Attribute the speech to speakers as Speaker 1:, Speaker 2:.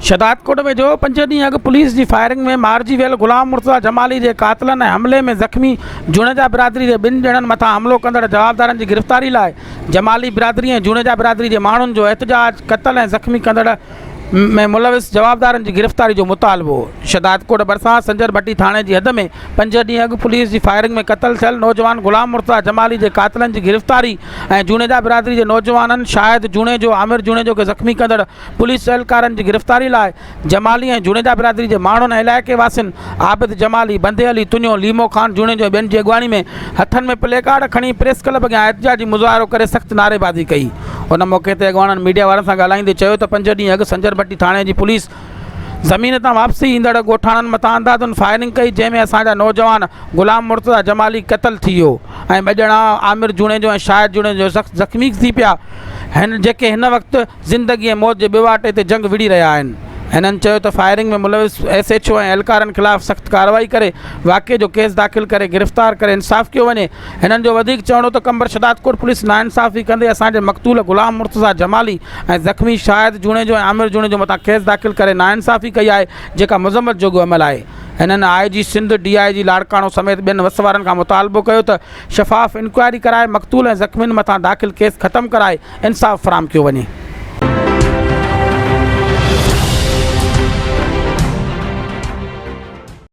Speaker 1: शदादकोट में जो 5 ॾींहं अॻु पुलिस जी फायरिंग में मारिजी वियल गुलाम मुर्तज़ा जमाली जे क़ातिलनि ऐं हमले में ज़ख़्मी जुनेजा बिरादरी जे 2 ॼणनि मथां हमिलो कंदड़ जवाबदारनि जी गिरफ़्तारी लाइ जमाली बिरादरी ऐं जुनेजा बिरादरी जे माण्हुनि जो एहतजाज क़त्ल ऐं ज़ख़्मी कंदड़ में मुलविस जवाबदारनि जी गिरफ़्तारी जो मुतालबो। शदादकोट भरिसां संजर भट्टी थाणे जी हद में 5 ॾींहं अॻु पुलिस जी फायरिंग में क़त्ल थियल नौजवान गुलाम मुर्तज़ा जमाली जे क़ातिलनि जी गिरफ़्तारी ऐं जुनेजा बिरादरी जे नौजवाननि शाहिद जुनेजो आमिर जुनेजो खे ज़ख़्मी कंदड़ पुलिस एहलकारनि जी गिरफ़्तारी लाइ जमाली ऐं जुनेजा बिरादरी जे माण्हुनि ऐं इलाइक़े वासियुनि आबिद जमाली, बंदे अली तुनियो, लीमो खान जुनेजो ऐं ॿियनि जी अॻुवाणी में हथनि में प्लेकार्ड खणी प्रेस क्लब अॻियां एहतजाजी मुज़ाहिरो करे सख़्तु नारेबाज़ी कई। उन मौक़े ते अॻुवाणनि मीडिया वारनि सां ॻाल्हाईंदे चयो त 5 ॾींहं अॻु संजर भट्टी थाणे जी पुलिस ज़मीन तां वापसी ईंदड़ ॻोठाणनि मथां अंधाधुन फायरिंग कई, जंहिंमें असांजा नौजवान गुलाम मुर्तज़ा जमाली क़त्ल थी वियो ऐं 2 ॼणा आमिर जुनेजो ऐं शाहिद जुनेजो ज़ख़्मी थी पिया आहिनि, जेके हिन वक़्तु ज़िंदगी ऐं मौत जे ॿिवाटे ते जंग विड़ी रहिया आहिनि। हिननि चयो त फायरिंग में मुलविस SHO ऐं एहलकारनि ख़िलाफ़ सख़्तु कार्रवाई करे वाक़े जो केस दाख़िल करे गिरफ़्तार करे इंसाफ़ कयो वञे। हिननि जो वधीक चवणो त कंबर शदादकोट पुलिस नाइंसाफ़ी कंदे असांजे मक़तूल गुलाम मुर्तज़ा जमाली ऐं ज़ख़्मी शाहिद जुनेजो ऐं आमिर जुनेजो मथां केस दाख़िल करे नाइंसाफ़ी कई आहे, जेका मज़म्मत जोॻो अमल आहे। हिननि IG सिंध DIG लाड़काणो समेत 2 वसवारनि खां मुतालबो कयो त शफ़ाफ़ इंक्वायरी कराए मक़तूल ऐं ज़ख़्मियुनि मथां दाख़िल केस ख़तमु कराए इंसाफ़ फ़राहम कयो वञे।